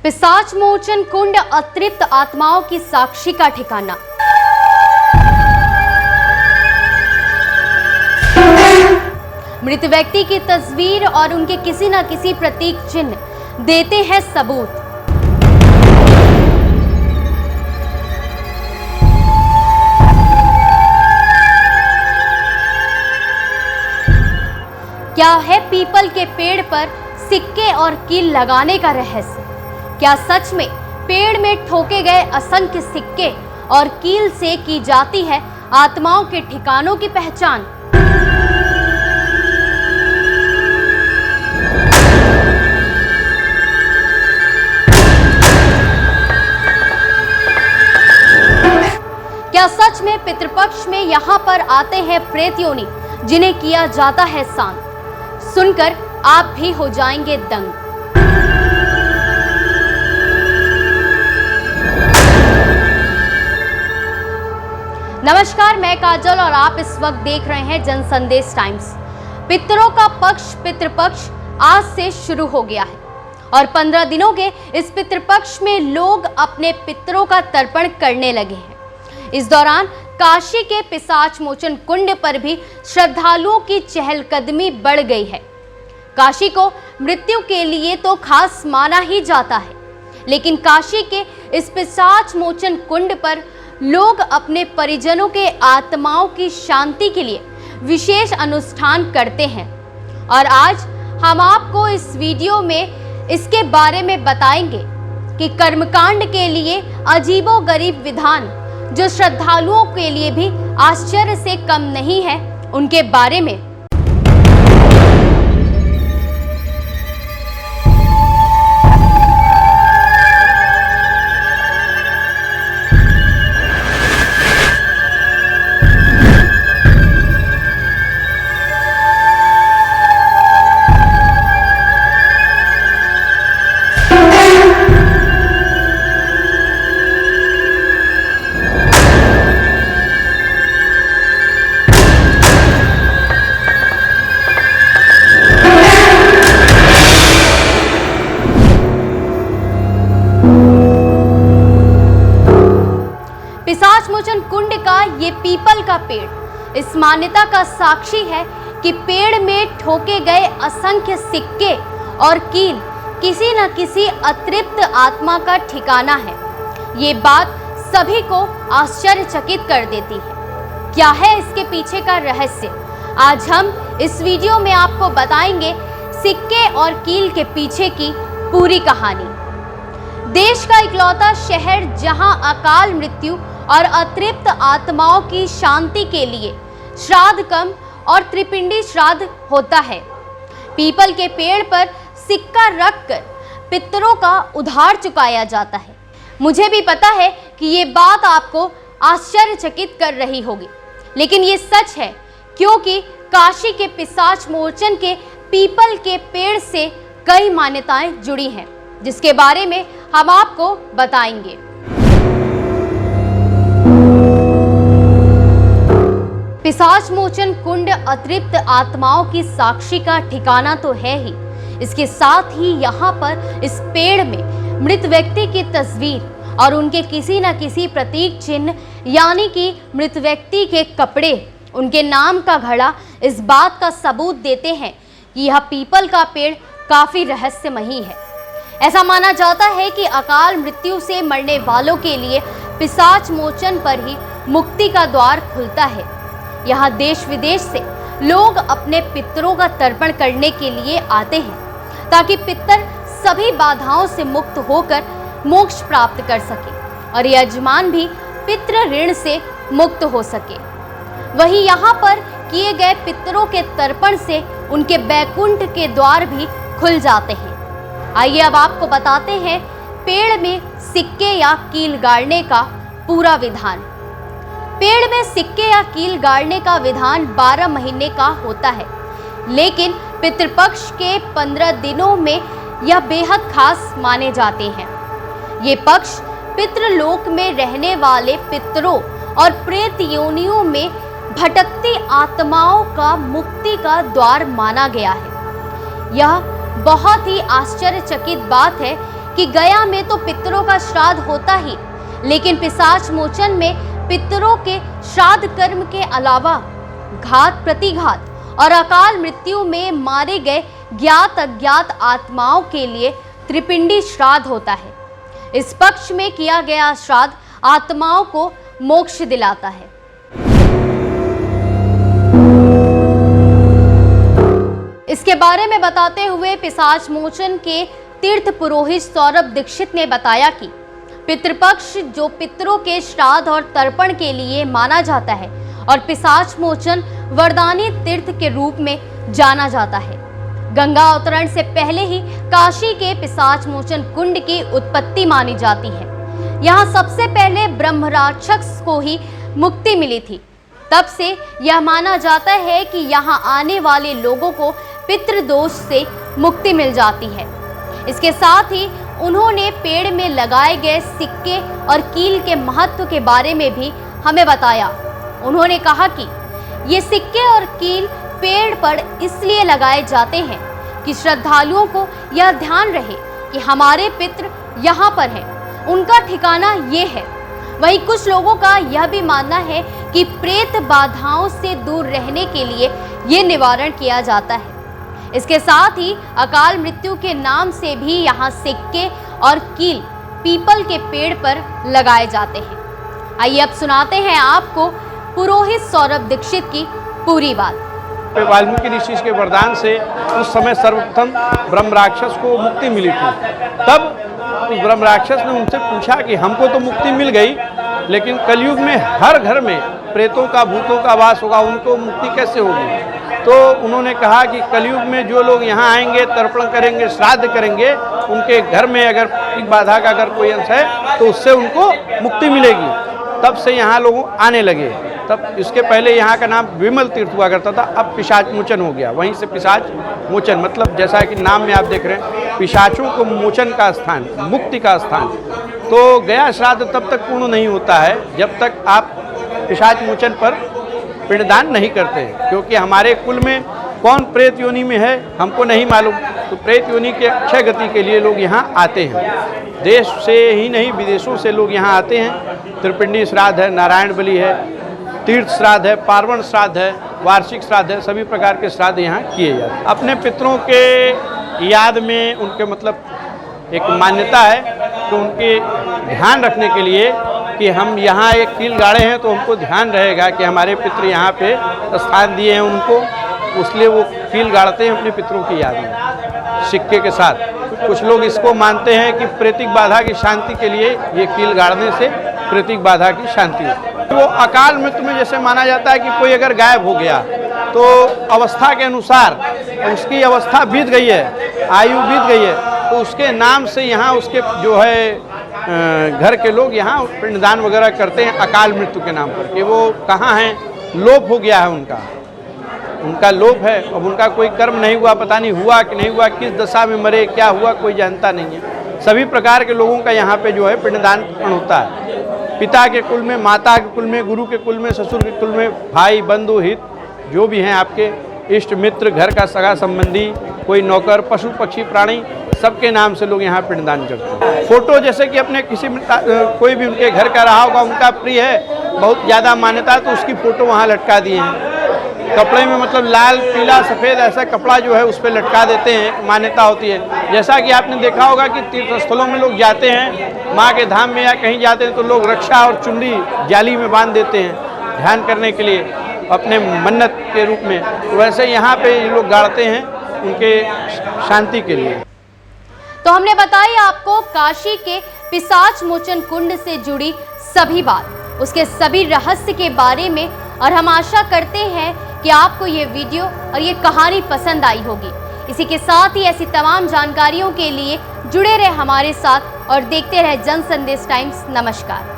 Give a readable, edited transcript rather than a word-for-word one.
पिशाच मोचन कुंड अतृप्त आत्माओं की साक्षी का ठिकाना। मृत व्यक्ति की तस्वीर और उनके किसी न किसी प्रतीक चिन्ह देते हैं सबूत। क्या है पीपल के पेड़ पर सिक्के और कील लगाने का रहस्य? क्या सच में पेड़ में ठोके गए असंख्य सिक्के और कील से की जाती है आत्माओं के ठिकानों की पहचान? क्या सच में पितृपक्ष में यहाँ पर आते हैं प्रेत योनि जिन्हें किया जाता है शांत? सुनकर आप भी हो जाएंगे दंग। नमस्कार, मैं काजल और आप इस वक्त देख रहे हैं जन संदेश टाइम्स। पितरों का पक्ष पितृपक्ष आज से शुरू हो गया है और 15 दिनों के इस पितृपक्ष में लोग अपने पितरों का तर्पण करने लगे हैं। इस दौरान काशी के पिशाच मोचन कुंड पर भी श्रद्धालुओं की चहलकदमी बढ़ गई है। काशी को मृत्यु के लिए तो खास माना ही जाता है, लेकिन काशी के इस पिशाच मोचन कुंड पर लोग अपने परिजनों के आत्माओं की शांति के लिए विशेष अनुष्ठान करते हैं और आज हम आपको इस वीडियो में इसके बारे में बताएंगे कि कर्मकांड के लिए अजीबोगरीब विधान जो श्रद्धालुओं के लिए भी आश्चर्य से कम नहीं है, उनके बारे में। पिशाच मोचन कुंड का ये पीपल का पेड़ इस मान्यता का साक्षी है कि पेड़ में ठोके गए असंख्य सिक्के और कील किसी न किसी अतृप्त आत्मा का ठिकाना है। ये बात सभी को आश्चर्यचकित कर देती है। क्या है इसके पीछे का रहस्य? आज हम इस वीडियो में आपको बताएंगे सिक्के और कील के पीछे की पूरी कहानी। देश का इकलौता शहर जहां अकाल मृत्यु और अतृप्त आत्माओं की शांति के लिए श्राद्ध कर्म और त्रिपिंडी श्राद्ध होता है। पीपल के पेड़ पर सिक्का रखकर पितरों का उधार चुकाया जाता है। मुझे भी पता है कि ये बात आपको आश्चर्यचकित कर रही होगी, लेकिन ये सच है क्योंकि काशी के पिशाच मोचन के पीपल के पेड़ से कई मान्यताएं जुड़ी हैं, जिसके बारे में हम आपको बताएंगे। पिशाच मोचन कुंड अतृप्त आत्माओं की साक्षी का ठिकाना तो है ही, इसके साथ ही यहाँ पर इस पेड़ में मृत व्यक्ति की तस्वीर और उनके किसी न किसी प्रतीक चिन्ह यानी कि मृत व्यक्ति के कपड़े, उनके नाम का घड़ा इस बात का सबूत देते हैं कि यह पीपल का पेड़ काफी रहस्यमयी है। ऐसा माना जाता है कि अकाल मृत्यु से मरने वालों के लिए पिशाच मोचन पर ही मुक्ति का द्वार खुलता है। यहाँ देश विदेश से लोग अपने पितरों का तर्पण करने के लिए आते हैं ताकि पितर सभी बाधाओं से मुक्त होकर मोक्ष प्राप्त कर सके और यजमान भी पितृ ऋण से मुक्त हो सके। वहीं यहाँ पर किए गए पितरों के तर्पण से उनके बैकुंठ के द्वार भी खुल जाते हैं। आइए अब आपको बताते हैं पेड़ में सिक्के या कील गाड़ने का पूरा विधान। पेड़ में सिक्के या कील गाड़ने का विधान 12 महीने का होता है, लेकिन पितृपक्ष के 15 दिनों में यह बेहद खास माने जाते हैं। ये पक्ष पितृलोक में रहने वाले पितरों और प्रेत योनियों में भटकती आत्माओं का मुक्ति का द्वार माना गया है। यह बहुत ही आश्चर्यचकित बात है कि गया में तो पितरों का श्राद्ध होता ही, लेकिन पिशाच मोचन में पितरों के श्राद्ध कर्म के अलावा घात प्रतिघात और अकाल मृत्यु में मारे गए ज्ञात अज्ञात आत्माओं के लिए त्रिपिंडी श्राद्ध होता है। इस पक्ष में किया गया श्राद्ध आत्माओं को मोक्ष दिलाता है। इसके बारे में बताते हुए पिशाच मोचन के तीर्थ पुरोहित सौरभ दीक्षित ने बताया कि पितृपक्ष जो पितरों के श्राद्ध और तर्पण के लिए माना जाता है और पिशाच मोचन वरदानी तीर्थ के रूप में जाना जाता है। गंगा अवतरण से पहले ही काशी के पिशाच मोचन कुंड की उत्पत्ति मानी जाती है। यहाँ सबसे पहले ब्रह्म राक्षस को ही मुक्ति मिली थी। तब से यह माना जाता है कि यहाँ आने वाले लोगों को पितृदोष से मुक्ति मिल जाती है। इसके साथ ही उन्होंने पेड़ में लगाए गए सिक्के और कील के महत्व के बारे में भी हमें बताया। उन्होंने कहा कि ये सिक्के और कील पेड़ पर इसलिए लगाए जाते हैं कि श्रद्धालुओं को यह ध्यान रहे कि हमारे पितृ यहाँ पर हैं, उनका ठिकाना ये है। वहीं कुछ लोगों का यह भी मानना है कि प्रेत बाधाओं से दूर रहने के लिए ये निवारण किया जाता है। इसके साथ ही अकाल मृत्यु के नाम से भी यहाँ सिक्के और कील पीपल के पेड़ पर लगाए जाते हैं। आइए अब सुनाते हैं आपको पुरोहित सौरभ दीक्षित की पूरी बात। वाल्मीकि ऋषि के वरदान से उस समय सर्वप्रथम ब्रह्म राक्षस को मुक्ति मिली थी। तब उस ब्रह्म राक्षस ने उनसे पूछा कि हमको तो मुक्ति मिल गई, लेकिन कलयुग में हर घर में प्रेतों का भूतों का वास होगा, उनको मुक्ति कैसे होगी? तो उन्होंने कहा कि कलयुग में जो लोग यहाँ आएंगे, तर्पण करेंगे, श्राद्ध करेंगे, उनके घर में अगर बाधा का अगर कोई अंश है तो उससे उनको मुक्ति मिलेगी। तब से यहाँ लोग आने लगे। तब इसके पहले यहाँ का नाम विमल तीर्थ हुआ करता था, अब पिशाच मोचन हो गया। वहीं से पिशाच मोचन मतलब जैसा कि नाम में आप देख रहे हैं, पिशाचों को मोचन का स्थान, मुक्ति का स्थान। तो गया श्राद्ध तब तक पूर्ण नहीं होता है जब तक आप पिशाच मोचन पर पिंडदान नहीं करते, क्योंकि हमारे कुल में कौन प्रेत योनि में है हमको नहीं मालूम। तो प्रेत योनि के अक्षय गति के लिए लोग यहाँ आते हैं। देश से ही नहीं विदेशों से लोग यहाँ आते हैं। त्रिपिंडी श्राद्ध है, नारायण बलि है, तीर्थ श्राद्ध है, पार्वण श्राद्ध है, वार्षिक श्राद्ध है, सभी प्रकार के श्राद्ध यहाँ किए जाते हैं। अपने पितरों के याद में उनके मतलब एक मान्यता है कि उनके ध्यान रखने के लिए कि हम यहाँ एक कील गाड़े हैं तो हमको ध्यान रहेगा कि हमारे पितृ यहाँ पे स्थान दिए हैं उनको, इसलिए वो कील गाड़ते हैं अपने पितरों की याद में सिक्के के साथ। कुछ लोग इसको मानते हैं कि प्रेतिक बाधा की शांति के लिए ये कील गाड़ने से प्रेतिक बाधा की शांति होती। वो अकाल मृत्यु में जैसे माना जाता है कि कोई अगर गायब हो गया तो अवस्था के अनुसार उसकी अवस्था बीत गई है, आयु बीत गई है, तो उसके नाम से यहाँ उसके जो है घर के लोग यहाँ पिंडदान वगैरह करते हैं अकाल मृत्यु के नाम पर, कि वो कहाँ हैं, लोप हो गया है उनका लोप है। अब उनका कोई कर्म नहीं हुआ, पता नहीं हुआ कि नहीं हुआ, किस दशा में मरे, क्या हुआ, कोई जानता नहीं है। सभी प्रकार के लोगों का यहाँ पे जो है पिंडदान होता है। पिता के कुल में, माता के कुल में, गुरु के कुल में, ससुर के कुल में, भाई बंधु हित जो भी हैं आपके इष्ट मित्र, घर का सगा संबंधी, कोई नौकर, पशु पक्षी प्राणी, सबके नाम से लोग यहाँ पिंडदान करते हैं। फोटो जैसे कि अपने किसी कोई भी उनके घर का रहा होगा, उनका प्रिय है, बहुत ज़्यादा मान्यता है तो उसकी फ़ोटो वहाँ लटका दिए हैं। कपड़े में मतलब लाल पीला सफ़ेद ऐसा कपड़ा जो है उस पर लटका देते हैं, मान्यता होती है। जैसा कि आपने देखा होगा कि तीर्थ स्थलों में लोग जाते हैं, माँ के धाम में या कहीं जाते हैं तो लोग रक्षा और चुंडी जाली में बांध देते हैं ध्यान करने के लिए अपने मन्नत के रूप में। वैसे यहाँ पे लोग गाड़ते हैं उनके शांति के लिए। तो हमने बताई आपको काशी के पिशाच मोचन कुंड से जुड़ी सभी बात, उसके सभी रहस्य के बारे में, और हम आशा करते हैं कि आपको ये वीडियो और ये कहानी पसंद आई होगी। इसी के साथ ही ऐसी तमाम जानकारियों के लिए जुड़े रहे हमारे साथ और देखते रहे जन संदेश टाइम्स। नमस्कार।